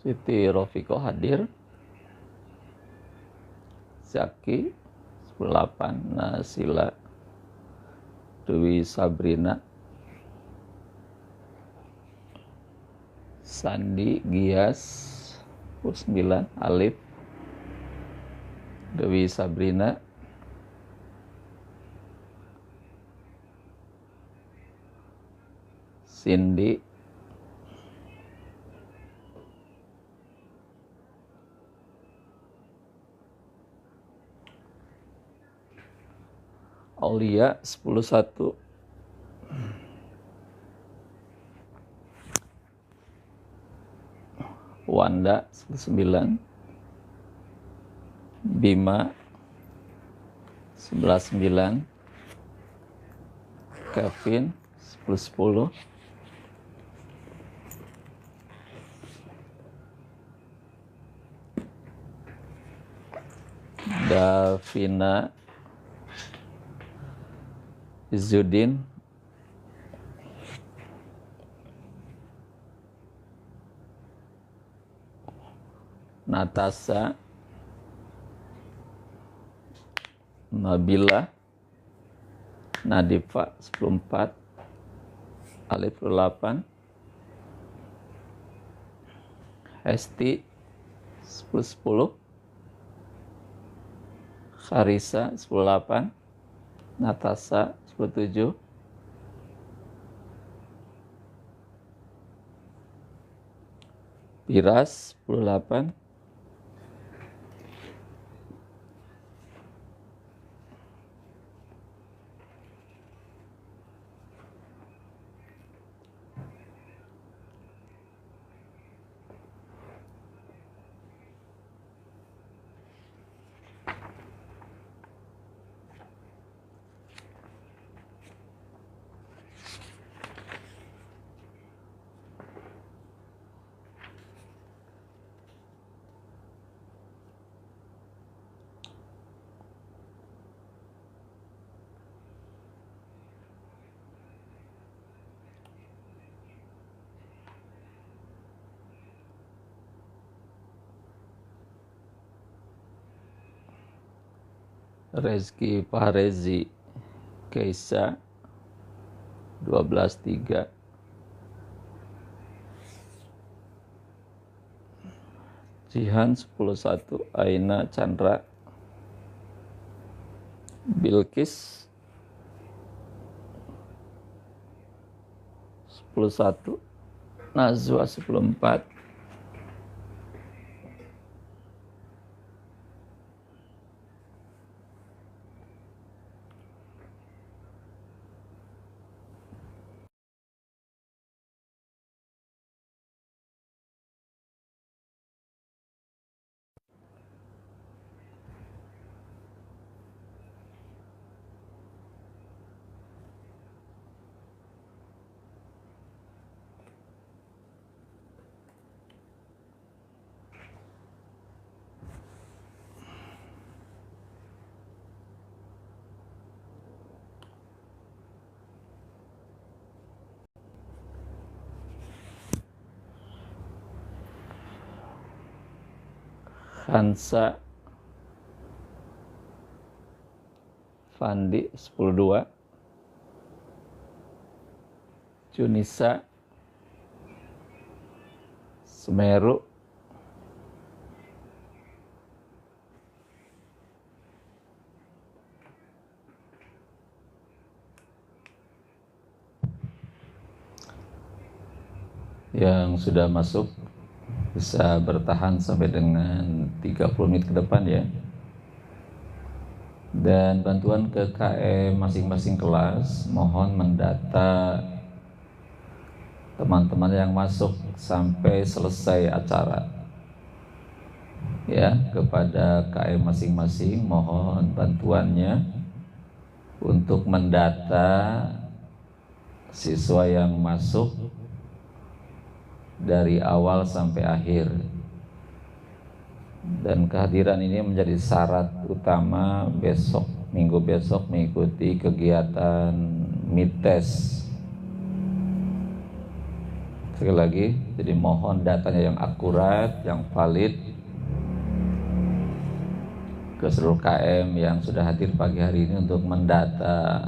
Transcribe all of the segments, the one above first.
Siti Rofiko hadir. Zaki 18, Nasila, Dewi Sabrina, Sandi, Gias 9, Alif, Dewi Sabrina, Cindy, Aulia 10-1, Wanda 9, Bima 11-9, Kevin 10-10, Davina, Izzuddin, Natasha, Nabila, Nadifa 10-4, Alif 8, Hesti 10-10, Karisa 10-8, Natasha 10-7, Piras 10-8, Rezki Fahrezi, Keisa 12-3, Jihan 10-1, Aina Chandra, Bilkis 10-1, Nazwa 10-4, Hansa, Fandi 10-2, Junisa, Semeru, yang sudah masuk bisa bertahan sampai dengan 30 menit ke depan ya. Dan bantuan ke KM masing-masing kelas, mohon mendata teman-teman yang masuk sampai selesai acara ya. Kepada KM masing-masing mohon bantuannya untuk mendata siswa yang masuk dari awal sampai akhir. Dan kehadiran ini menjadi syarat utama minggu besok mengikuti kegiatan mid test Sekali lagi, jadi mohon datanya yang akurat, yang valid ke seluruh KM yang sudah hadir pagi hari ini untuk mendata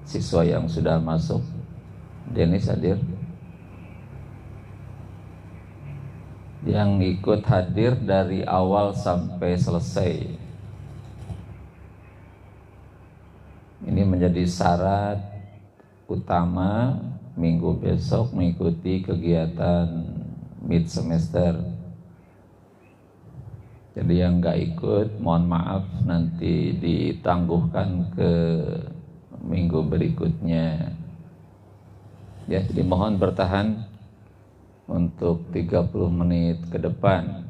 siswa yang sudah masuk. Denis hadir. Yang ikut hadir dari awal sampai selesai. Ini menjadi syarat utama minggu besok mengikuti kegiatan mid semester. Jadi yang nggak ikut, mohon maaf nanti ditangguhkan ke minggu berikutnya. Ya, jadi mohon bertahan untuk 30 menit ke depan.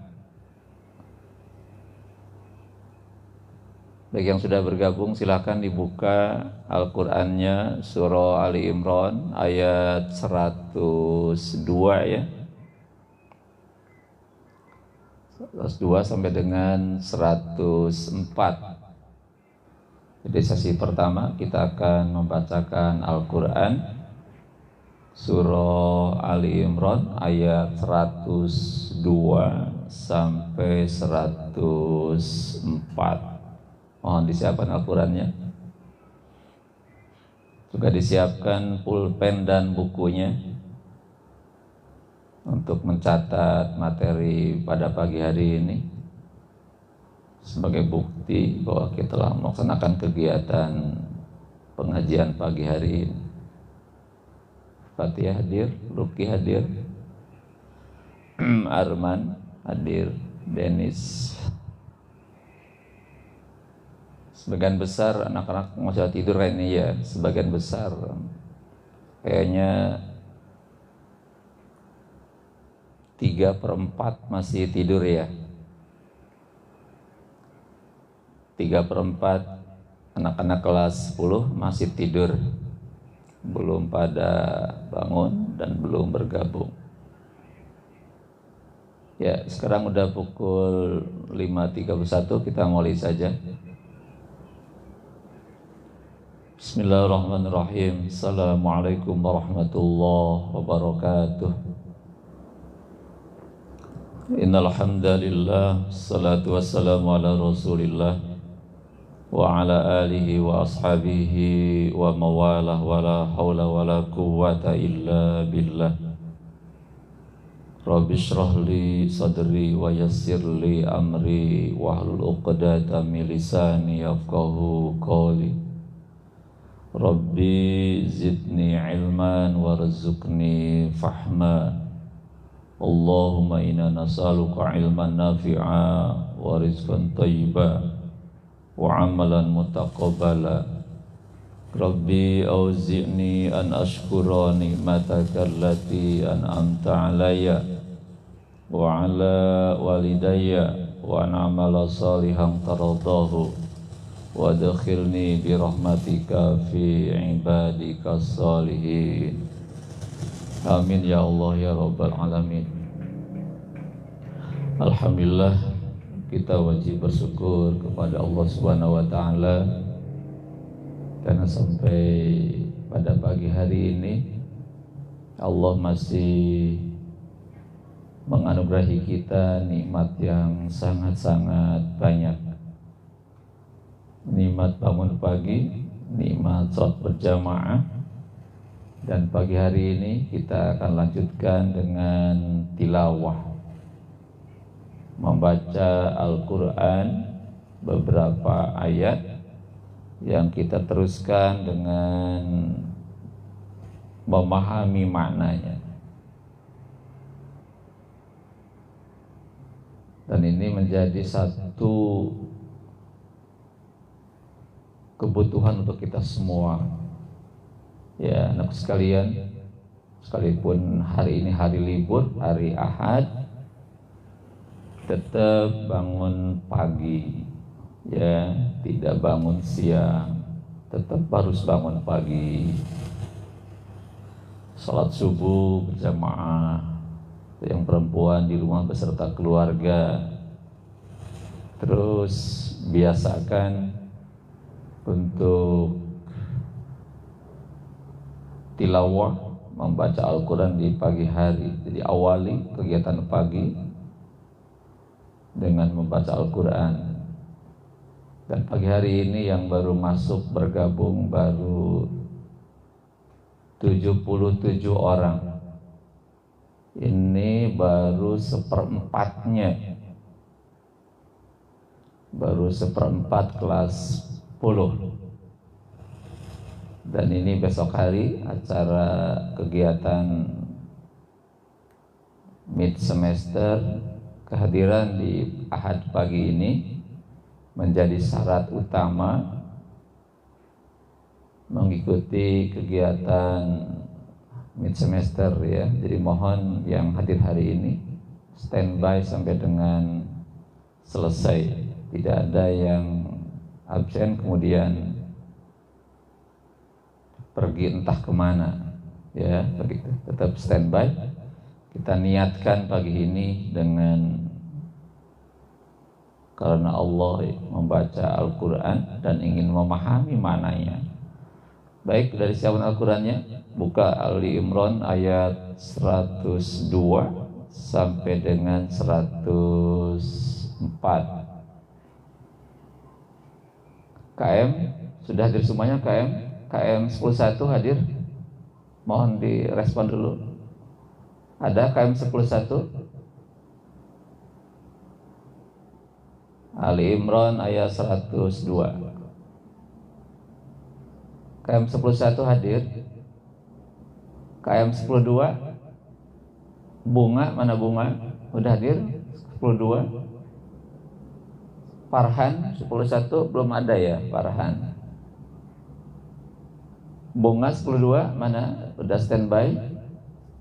Bagi yang sudah bergabung silakan dibuka Al-Qur'annya surah Ali Imran ayat 102 ya. 102 sampai dengan 104. Jadi sesi pertama kita akan membacakan Al-Qur'an surah Ali Imran ayat 102 sampai 104. Mohon disiapkan Al-Qurannya. Juga disiapkan pulpen dan bukunya untuk mencatat materi pada pagi hari ini sebagai bukti bahwa kita telah melaksanakan kegiatan pengajian pagi hari ini. Fatihah hadir, Ruki hadir, Arman hadir, Denis. Sebagian besar anak-anak masih tidur kayak ini ya, sebagian besar kayaknya 3/4 masih tidur ya. 3/4 anak-anak kelas 10 masih tidur, belum pada bangun dan belum bergabung. Ya, sekarang udah pukul 5.31, kita mulai saja. Bismillahirrahmanirrahim. Assalamualaikum warahmatullahi wabarakatuh. Innal hamdalillah, salatu wassalamu ala Rasulillah wa ala alihi wa ashabihi wa mawalah wa la hawla wa la quwwata illa billah. Rabbi shrah li sadri wa yassir li amri wahlul 'uqdatam min lisani yafqahu qawli. Rabbi zidni ilman warzuqni fahma. Allahumma inna nas'aluka ilman nafi'a wa rizqan thayyiba wa amalan mutaqabbala. Rabbi auzi'ni an ashkura ni'mataka allati an'amta alayya wa ala walidayya wa an amala salihan taradahu wa adkhilni bi rahmatika fi ibadika salihin. Amin ya Allah ya Rabbal alamin. Alhamdulillah, kita wajib bersyukur kepada Allah Subhanahu wa taala karena sampai pada pagi hari ini Allah masih menganugerahi kita nikmat yang sangat-sangat banyak. Nikmat bangun pagi, nikmat salat berjamaah, dan pagi hari ini kita akan lanjutkan dengan tilawah, membaca Al-Quran beberapa ayat yang kita teruskan dengan memahami maknanya. Dan ini menjadi satu kebutuhan untuk kita semua. Ya, anak sekalian, sekalipun hari ini hari libur, hari Ahad, tetap bangun pagi. Ya, tidak bangun siang, tetap harus bangun pagi. Salat subuh berjamaah, yang perempuan di rumah beserta keluarga. Terus biasakan untuk tilawah membaca Al-Quran di pagi hari. Jadi awali kegiatan pagi dengan membaca Al-Quran. Dan pagi hari ini yang baru masuk bergabung baru 77 orang. Ini baru seperempatnya, baru seperempat kelas 10. Dan ini besok hari acara kegiatan mid semester. Kehadiran di Ahad pagi ini menjadi syarat utama mengikuti kegiatan mid semester ya. Jadi mohon yang hadir hari ini standby sampai dengan selesai, tidak ada yang absen kemudian pergi entah kemana ya, begitu. Tetap standby. Kita niatkan pagi ini dengan karena Allah membaca Al-Quran dan ingin memahami maknanya. Baik, dari siapkan Al-Qurannya, buka Ali Imran ayat 102 sampai dengan 104. KM sudah hadir semuanya? KM 11 hadir? Mohon direspon dulu. Ada KM 11? Ali Imran ayat 102. KM 11 hadir? KM 102? Bunga, mana Bunga? Udah hadir? 102? Farhan 101 belum ada ya Farhan. Bunga 102 mana? Udah standby?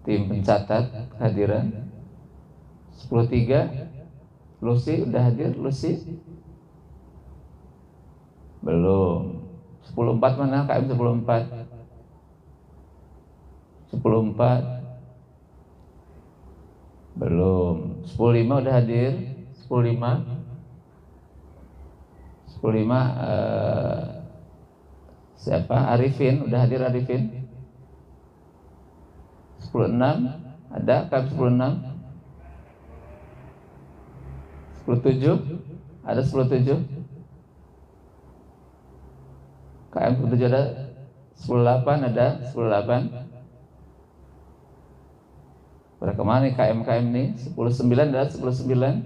Tim pencatat kehadiran 103. Lucy udah hadir? Lucy? Belum. 104 mana? KM 104. 104 belum. 105 udah hadir? 105 siapa? Arifin udah hadir? Arifin 16 ada? KM 16 17 ada? 17 KM 17 ada? 18 ada? 18 pada kemana nih KM nih? 19 ada? 19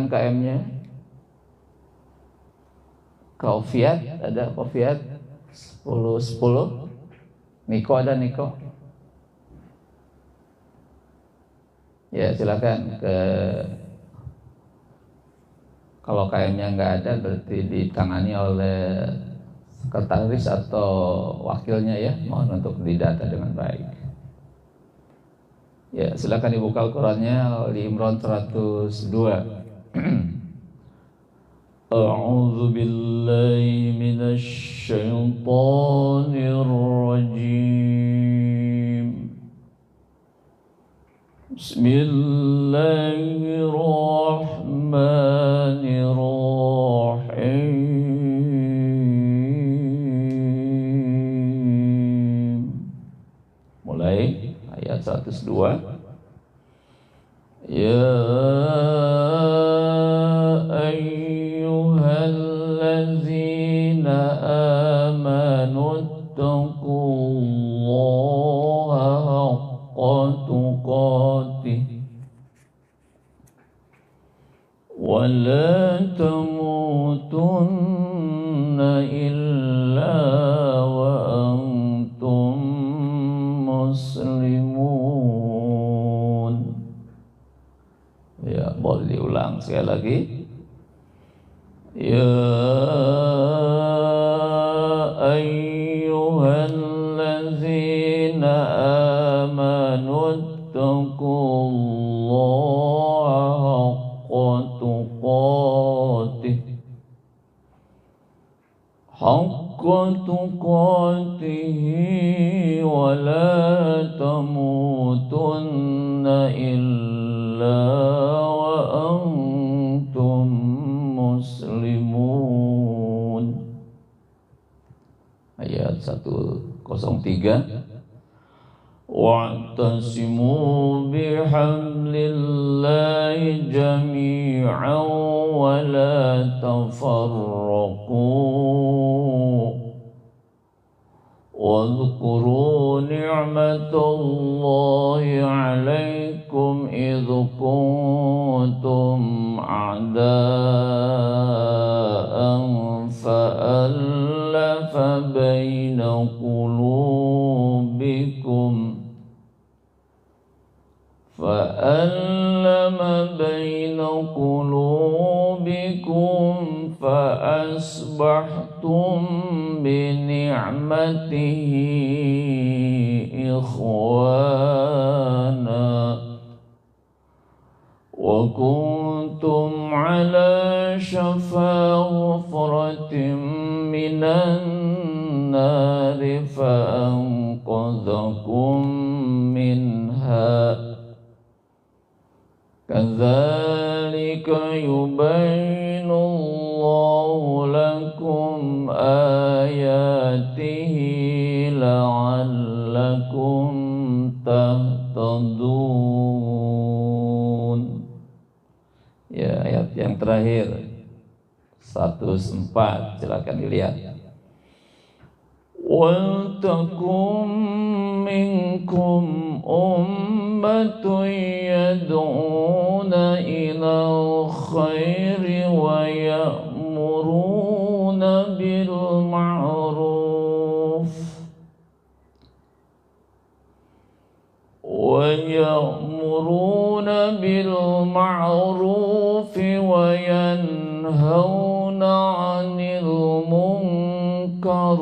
KM-nya. Kaufiat ada? Kaufiat 10. Niko ada? Niko ya silakan ke. Kalau KM-nya nggak ada berarti ditangani oleh sekretaris atau wakilnya ya. Mohon untuk didata dengan baik. Ya silakan dibuka Al-Qurannya di Imran 102. A'udzu billahi minasy syaithanir rajim. Bismillahirrahmanirrahim. Mulai ayat 102. Ya ayyuhallazina amanu taqullaha haqqa tuqatih wa la tamutunna illa wa antum muslimun. Ya, boleh diulang sekali lagi. Ya ayyuhallazina amanu taqullaha haqqa tuqatih wa la tamutunna illa wa antum muslimun. ayat 103. Wa'tasimu bihablillahi jami'an wa la tafarraqu واذكروا نعمة الله عليكم إذ كنتم أعداء فألف بين قلوبكم فأصبحتم بنعمته إخوانا وكنتم على شفا حفرة من النار فأنقذكم منها كذلك يبين الله لكم آياته لعلكم تهتدون. Ya, ayat yang terakhir 104, silakan dilihat. وَلْتَكُنْ مِنْكُمْ أُمَّةٌ يَدْعُونَ إِلَى الْخَيْرِ وَيَأْمُرُونَ بِالْمَعْرُوفِ وَيَنْهَوْنَ عَنِ الْمُنكَرِ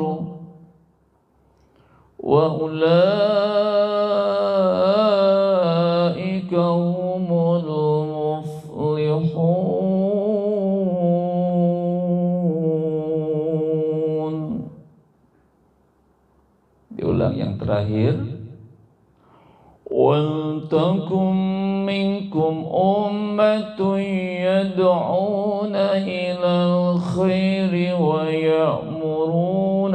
وَأُولَئِكَ هُمُ الْمُفْلِحُونَ. Diulang yang terakhir. وَلْتَكُنْ مِنْكُمْ أُمَّةٌ يَدْعُونَ إِلَى الْخَيْرِ وَيَأْمُرُونَ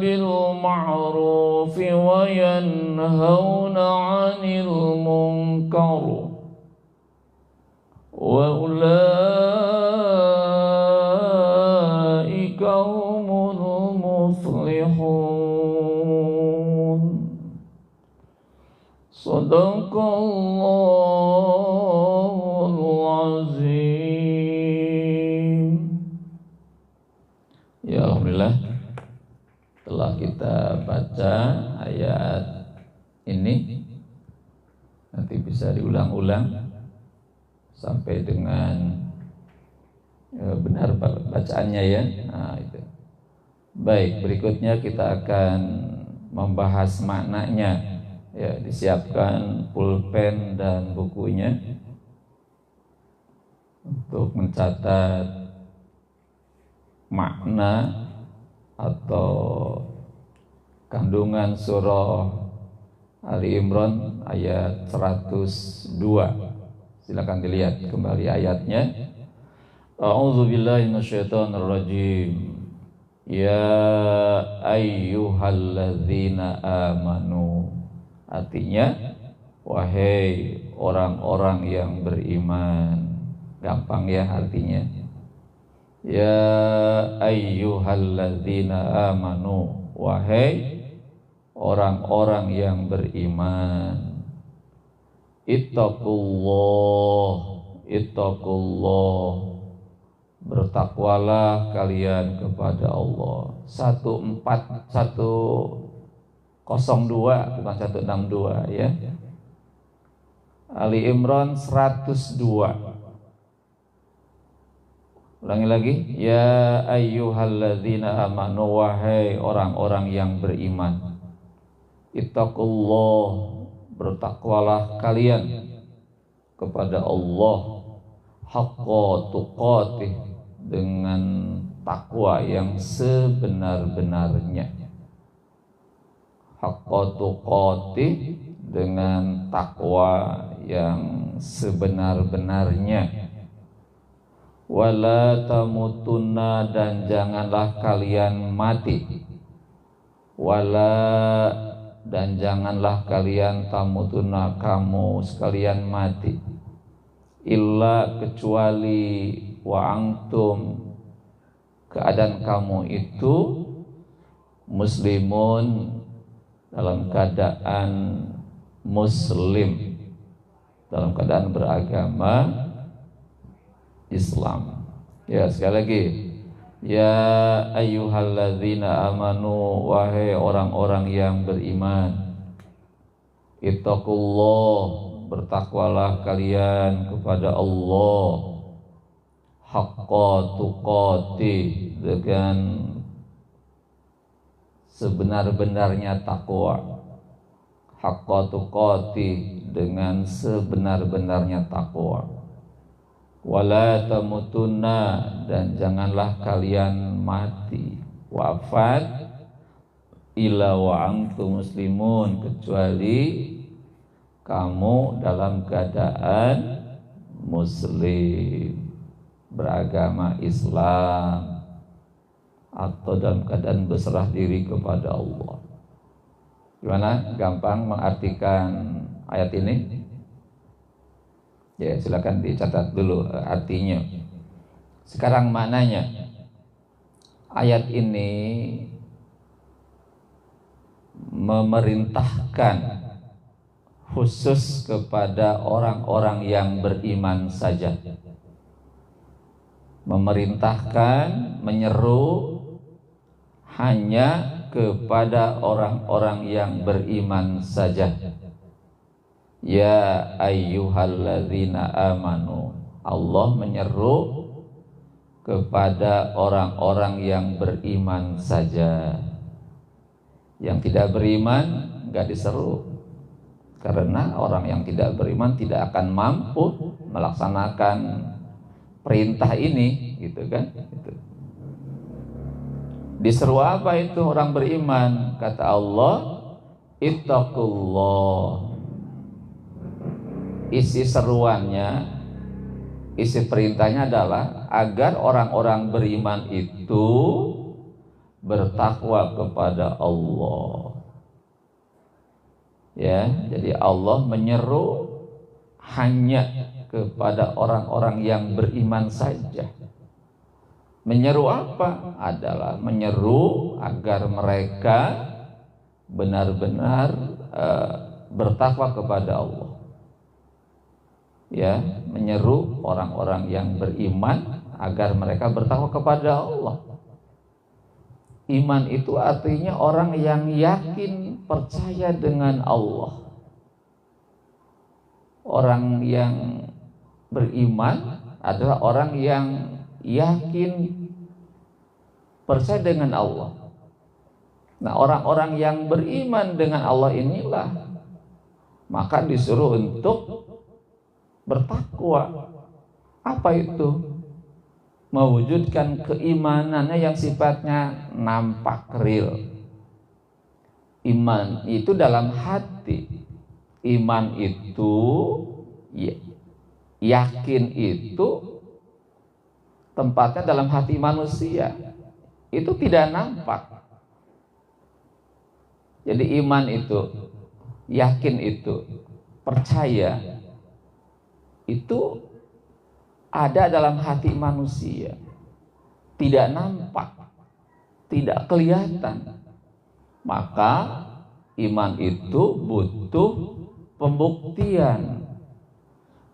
بِالْمَعْرُوفِ وَيَنْهَوْنَ عَنِ الْمُنكَرِ وَأُولَئِكَ هُمُ الْمُفْلِحُونَ. Shadaqallahul azim. Ya, alhamdulillah telah kita baca ayat ini, nanti bisa diulang-ulang sampai dengan benar bacaannya ya. Nah, itu. Baik, berikutnya kita akan membahas maknanya. Ya, disiapkan pulpen dan bukunya untuk mencatat makna atau kandungan surah Ali Imran ayat 102. Silakan dilihat kembali ayatnya. A'udzu billahi minasyaitonir rajim. Ya ayyuhalladzina amanu. Artinya, wahai orang-orang yang beriman. Gampang ya artinya. Ya ayyuhalladzina amanu. Wahai orang-orang yang beriman. Ittaqullah. Bertakwalah kalian kepada Allah. 102 bukan 162 ya. Ali Imran 102. Ulangi lagi. Ya ayyuhalladzina amanu. Wahai orang-orang yang beriman. Ittaqullah. Bertakwalah kalian kepada Allah haqqa tuqatih, dengan takwa yang sebenar-benarnya. Haqqa tuqatih, dengan takwa yang sebenar-benarnya. Wala tamutunna, dan janganlah kalian mati. Wala, dan janganlah kalian tamutunna, kamu sekalian mati. Illa, kecuali wa antum, keadaan kamu itu muslimun, dalam keadaan muslim, dalam keadaan beragama Islam. Ya, sekali lagi, ya ayyuhalladzina amanu, wahai orang-orang yang beriman, ittaqullah, bertakwalah kalian kepada Allah, haqqa tuqatih, dengan sebenar-benarnya takwa. Haqqa tuqatih, dengan sebenar-benarnya takwa. Wala tamutunna, dan janganlah kalian mati, wafat, illa wa antum muslimun, kecuali kamu dalam keadaan muslim, beragama Islam, atau dalam keadaan berserah diri kepada Allah. Gimana gampang mengartikan ayat ini? Ya, silakan dicatat dulu artinya. Sekarang maknanya. Ayat ini memerintahkan khusus kepada orang-orang yang beriman saja. Memerintahkan, menyeru hanya kepada orang-orang yang beriman saja. Ya ayyuhalladzina amanu, Allah menyeru kepada orang-orang yang beriman saja. Yang tidak beriman enggak diseru, karena orang yang tidak beriman tidak akan mampu melaksanakan perintah ini, gitu kan? Gitu. Diseru apa itu orang beriman? Kata Allah, ittaqullah. Isi seruannya, isi perintahnya adalah agar orang-orang beriman itu bertakwa kepada Allah. Ya, jadi Allah menyeru hanya kepada orang-orang yang beriman saja. Menyeru apa? Adalah menyeru agar mereka benar-benar bertakwa kepada Allah. Ya, menyeru orang-orang yang beriman agar mereka bertakwa kepada Allah. Iman itu artinya orang yang yakin, percaya dengan Allah. Orang yang beriman adalah orang yang yakin, percaya dengan Allah. Nah, orang-orang yang beriman dengan Allah inilah maka disuruh untuk bertakwa. Apa itu? Mewujudkan keimanannya yang sifatnya nampak real. Iman itu dalam hati. Iman itu yakin itu tempatnya dalam hati manusia. Itu tidak nampak. Jadi iman itu, yakin itu, percaya itu ada dalam hati manusia, tidak nampak, tidak kelihatan. Maka iman itu butuh pembuktian,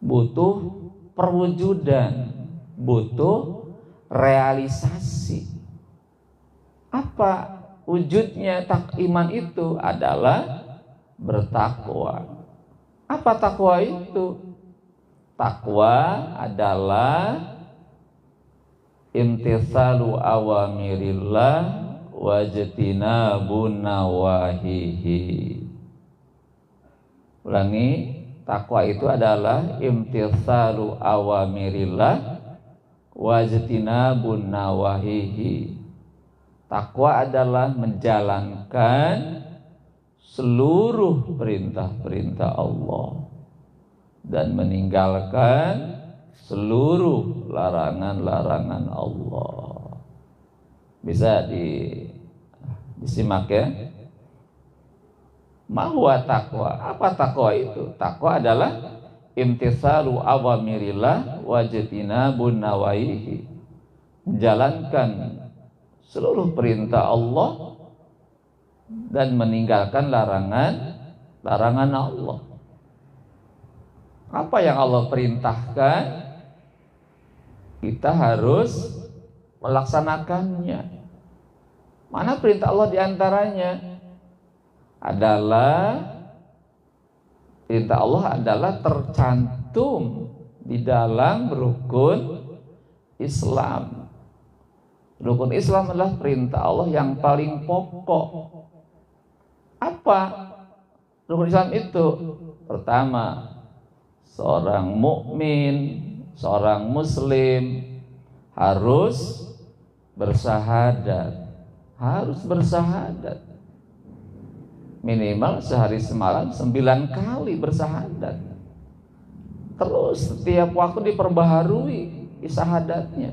butuh perwujudan, butuh realisasi. Apa wujudnya iman itu? Adalah bertakwa. Apa takwa itu? Takwa adalah imtitsalu awamirillah wajtinabun nawahihi. Ulangi, takwa itu adalah imtitsalu awamirillah wajtinabun nawahihi. Takwa adalah menjalankan seluruh perintah-perintah Allah dan meninggalkan seluruh larangan-larangan Allah. Bisa disimak ya. Ma huwa taqwa? Apa takwa itu? Takwa adalah imtitsalu awamirillah wa jtinabun nawaihi. Menjalankan seluruh perintah Allah dan meninggalkan larangan Allah. Apa yang Allah perintahkan, kita harus melaksanakannya. Mana perintah Allah diantaranya? Perintah Allah adalah tercantum di dalam rukun Islam. Rukun Islam adalah perintah Allah yang paling pokok. Apa rukun Islam itu? Pertama, seorang mukmin, seorang muslim harus bersahadat. Minimal sehari semalam 9 kali bersahadat. Terus setiap waktu diperbaharui syahadatnya.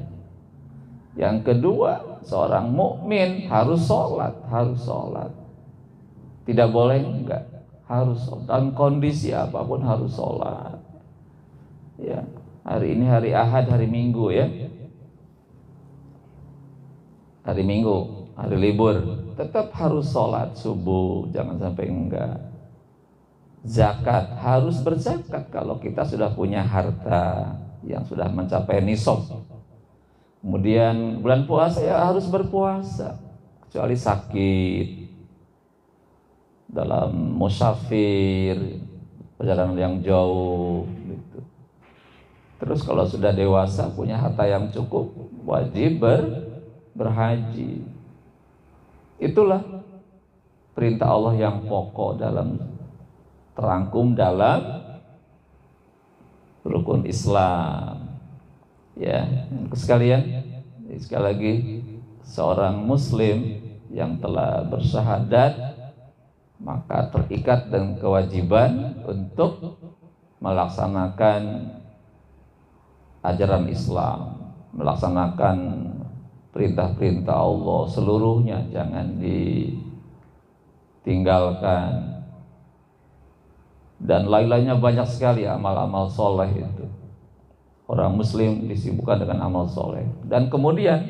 Yang kedua, seorang mukmin harus sholat. Tidak boleh enggak, harus sholat. Dalam kondisi apapun harus sholat. Ya, hari ini hari Ahad, hari Minggu ya. Hari Minggu, hari libur, tetap harus sholat subuh, jangan sampai enggak. Zakat, harus berzakat kalau kita sudah punya harta yang sudah mencapai nisab. Kemudian bulan puasa ya harus berpuasa, kecuali sakit, dalam musafir, perjalanan yang jauh gitu. Terus kalau sudah dewasa punya harta yang cukup, wajib berhaji. Itulah perintah Allah yang pokok terangkum dalam rukun Islam. Ya, sekalian, sekali lagi, seorang muslim yang telah bersyahadat maka terikat dengan kewajiban untuk melaksanakan ajaran Islam, melaksanakan perintah-perintah Allah seluruhnya, jangan ditinggalkan. Dan lain-lainnya banyak sekali amal-amal soleh itu. Orang muslim disibukkan dengan amal soleh. Dan kemudian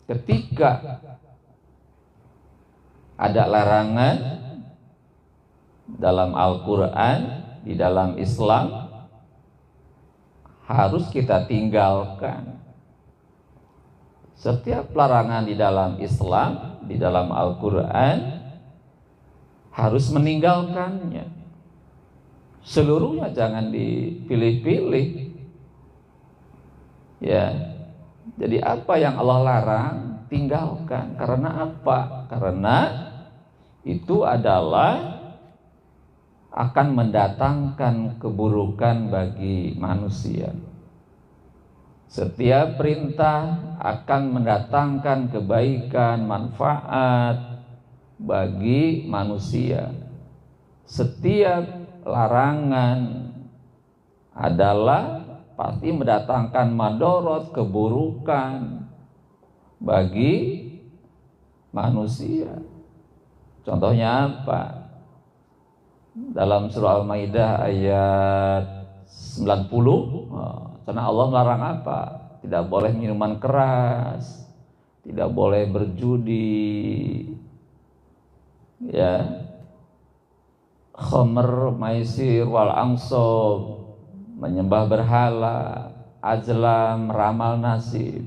ketika ada larangan dalam Al-Quran, di dalam Islam, harus kita tinggalkan. Setiap larangan di dalam Islam, di dalam Al-Quran, harus meninggalkannya. Seluruhnya jangan dipilih-pilih. Ya, jadi apa yang Allah larang, tinggalkan. Karena apa? Karena itu adalah akan mendatangkan keburukan bagi manusia. Setiap perintah akan mendatangkan kebaikan, manfaat bagi manusia. Setiap larangan adalah pasti mendatangkan madorot, keburukan bagi manusia. Contohnya apa? Dalam surah Al-Maidah ayat 90, karena Allah melarang apa? Tidak boleh minuman keras, tidak boleh berjudi, ya, khamr, maisir, wal ansab, menyembah berhala, azlam, ramal nasib.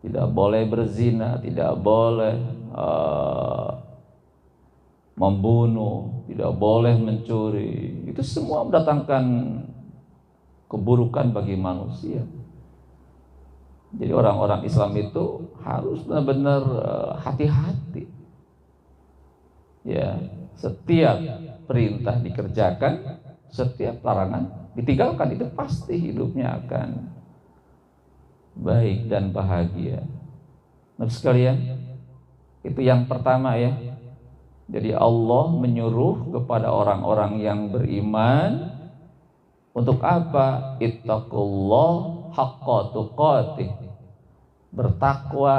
Tidak boleh berzina, tidak boleh membunuh, tidak boleh mencuri. Itu semua mendatangkan keburukan bagi manusia. Jadi orang-orang Islam itu harus benar-benar hati-hati. Ya, setiap perintah dikerjakan, setiap larangan ditinggalkan, itu pasti hidupnya akan baik dan bahagia. Nah sekalian, itu yang pertama ya. Jadi Allah menyuruh kepada orang-orang yang beriman Untuk apa? Ittaqullah haqqa tuqatih. Bertakwa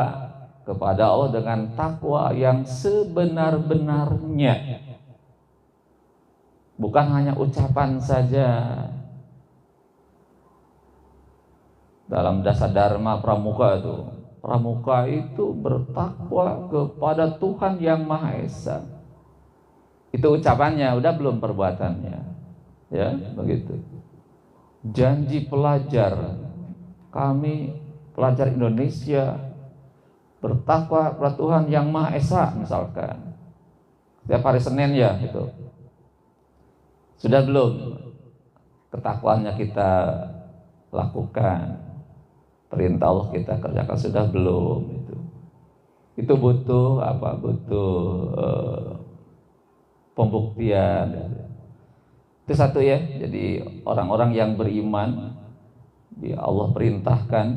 kepada Allah dengan takwa yang sebenar-benarnya. Bukan hanya ucapan saja. Dalam dasar dharma pramuka itu, pramuka itu bertakwa kepada Tuhan yang Maha Esa. Itu ucapannya, udah belum perbuatannya. Ya, begitu. Janji pelajar, kami pelajar Indonesia bertakwa kepada Tuhan yang Maha Esa misalkan. Setiap hari Senin ya itu. Sudah belum ketakwaannya kita lakukan? Perintah Allah kita kerjakan sudah belum? Itu butuh apa? Butuh pembuktian. Itu satu ya. Jadi orang-orang yang beriman, Allah perintahkan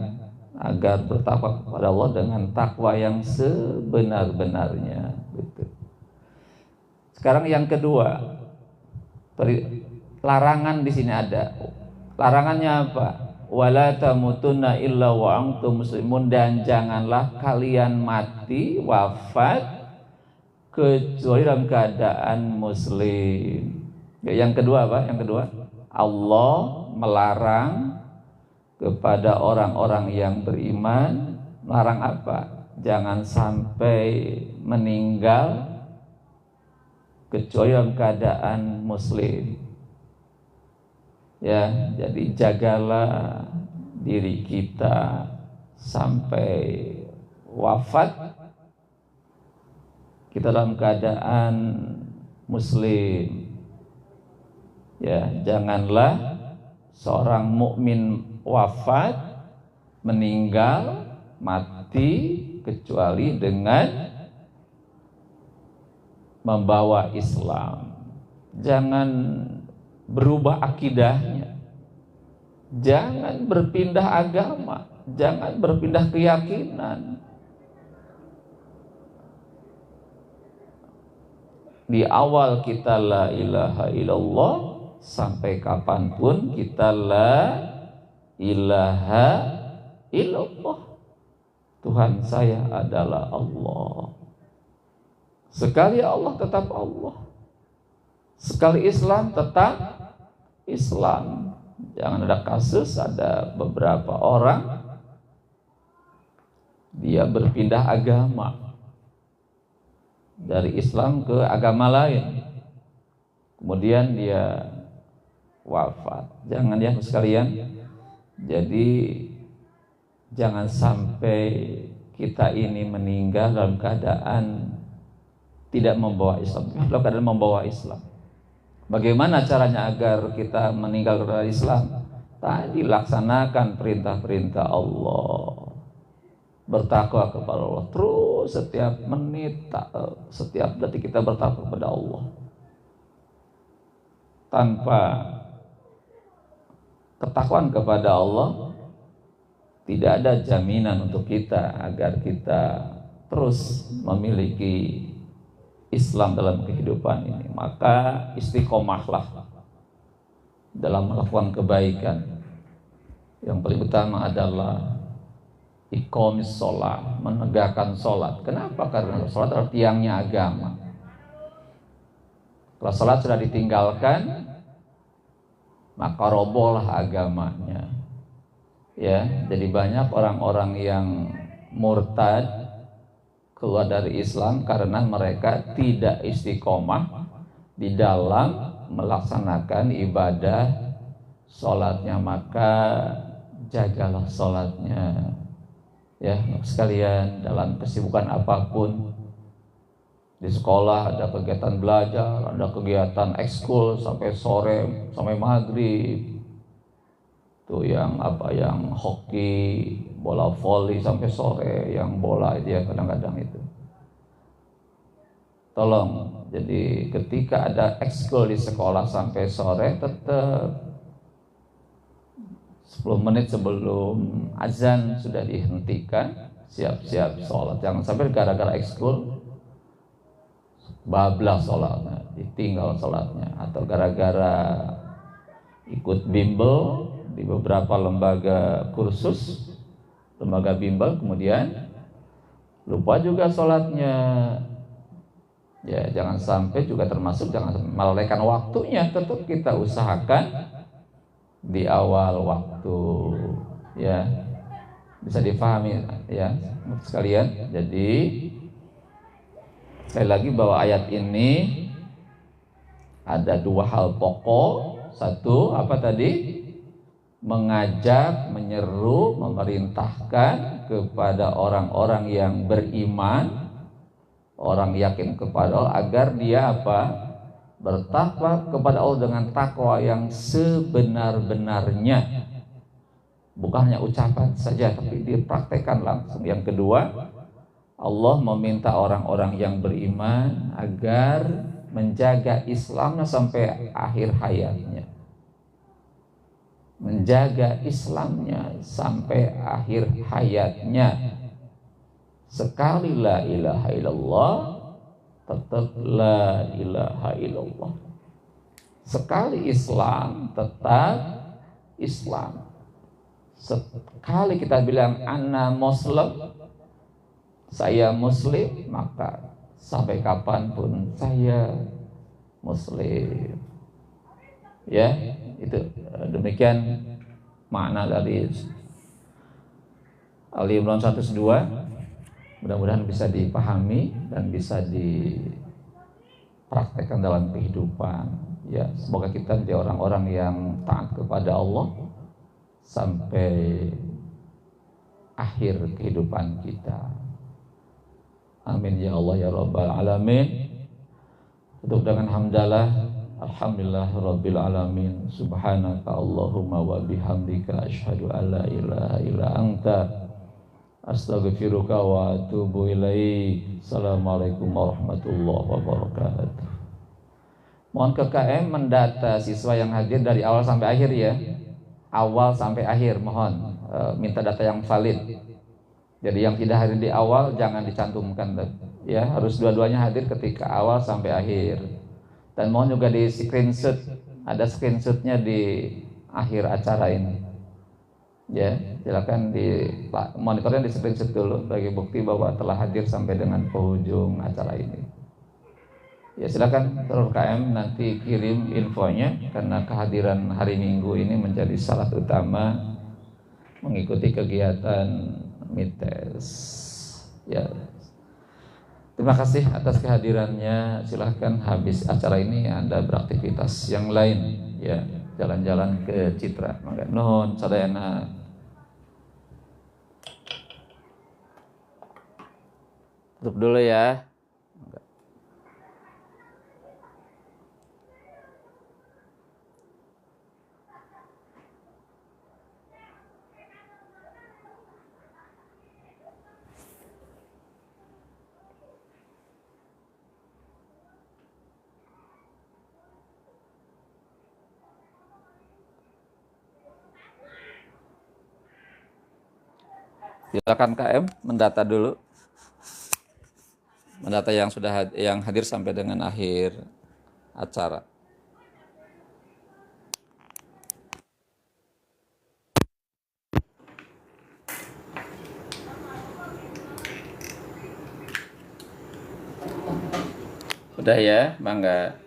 agar bertakwa kepada Allah dengan takwa yang sebenar-benarnya. Gitu. Sekarang yang kedua, larangan di sini ada. Larangannya apa? Wala tamutunna illa wa antum muslimun, dan janganlah kalian mati wafat kecuali dalam keadaan muslim. Yang kedua apa? Yang kedua, Allah melarang kepada orang-orang yang beriman. Melarang apa? Jangan sampai meninggal kecuali dalam keadaan muslim. Ya, jadi jagalah diri kita sampai wafat kita dalam keadaan muslim. Ya, janganlah seorang mukmin wafat, meninggal, mati kecuali dengan membawa Islam. Jangan berubah akidahnya, jangan berpindah agama, jangan berpindah keyakinan. Di awal kita la ilaha illallah, sampai kapanpun kita la ilaha illallah. Tuhan saya adalah Allah. Sekali Allah tetap Allah. Sekali Islam tetap Islam. Jangan ada kasus ada beberapa orang dia berpindah agama dari Islam ke agama lain, kemudian dia wafat. Jangan ya sekalian. Jadi jangan sampai kita ini meninggal dalam keadaan tidak membawa Islam, dalam keadaan membawa Islam. Bagaimana caranya agar kita meninggal dari Islam? Tadi laksanakan perintah-perintah Allah, bertakwa kepada Allah terus, setiap menit, setiap detik kita bertakwa kepada Allah. Tanpa ketakwaan kepada Allah, tidak ada jaminan untuk kita agar kita terus memiliki Islam dalam kehidupan ini. Maka istiqomahlah dalam melakukan kebaikan. Yang paling utama adalah iqamis sholat, menegakkan sholat. Kenapa? Karena sholat adalah tiangnya agama. Kalau sholat sudah ditinggalkan, maka robohlah agamanya. Ya, jadi banyak orang-orang yang murtad, keluar dari Islam karena mereka tidak istiqomah di dalam melaksanakan ibadah sholatnya. Maka jagalah sholatnya. Ya, sekalian, dalam kesibukan apapun, di sekolah ada kegiatan belajar, ada kegiatan ekskul sampai sore, sampai maghrib. Tuh yang hoki, bola voli sampai sore, yang bola itu ya kadang-kadang itu. Tolong, jadi ketika ada ekskul di sekolah sampai sore, tetap 10 menit sebelum azan sudah dihentikan, siap-siap sholat. Jangan sampai gara-gara ekskul bablas sholatnya, ditinggal sholatnya, atau gara-gara ikut bimbel di beberapa lembaga kursus, lembaga bimbel, kemudian lupa juga sholatnya. Ya, jangan sampai juga termasuk jangan melalaikan waktunya, tetap kita usahakan di awal waktu, ya. Bisa difahami ya sekalian. Jadi sekali lagi bahwa ayat ini ada dua hal pokok. Satu, apa tadi? Mengajak, menyeru, memerintahkan kepada orang-orang yang beriman, orang yakin kepada Allah, agar dia apa? Bertakwa kepada Allah dengan takwa yang sebenar-benarnya. Bukan hanya ucapan saja, tapi dipraktekkan langsung. Yang kedua, Allah meminta orang-orang yang beriman agar menjaga Islamnya sampai akhir hayatnya. Menjaga Islamnya sampai akhir hayatnya. Sekali la ilaha illallah, tetap la ilaha illallah. Sekali Islam, tetap Islam. Sekali kita bilang ana muslim, saya muslim, maka sampai kapanpun saya muslim. Ya, itu demikian makna dari Ali Imran 102. Mudah-mudahan bisa dipahami dan bisa dipraktekkan dalam kehidupan. Ya, semoga kita menjadi orang-orang yang taat kepada Allah sampai akhir kehidupan kita. Amin ya Allah ya Rabbal Alamin. Tutup dengan hamdalah. Alhamdulillah Rabbil Alamin. Subhanaka Allahumma wa bihamdika asyhadu an la ilaha illa anta astaghfiruka wa atubu ilaik. Assalamualaikum warahmatullahi wabarakatuh. Mohon KKM mendata siswa yang hadir dari awal sampai akhir ya. Awal sampai akhir, mohon minta data yang valid. Jadi yang tidak hadir di awal jangan dicantumkan, ya, harus dua-duanya hadir ketika awal sampai akhir. Dan mohon juga di screenshot, ada screenshotnya di akhir acara ini. Ya, silakan di monitornya, di screenshot dulu bagi bukti bahwa telah hadir sampai dengan penghujung acara ini. Ya, silakan Terus KM nanti kirim infonya, karena kehadiran hari Minggu ini menjadi syarat utama mengikuti kegiatan MITES. Ya, terima kasih atas kehadirannya. Silahkan habis acara ini Anda beraktivitas yang lain, ya, jalan-jalan ke Citra. Mangga nuhun sadayana. Tutup dulu ya. Silakan KM mendata dulu, mendata yang sudah yang hadir sampai dengan akhir acara. Udah ya, bangga.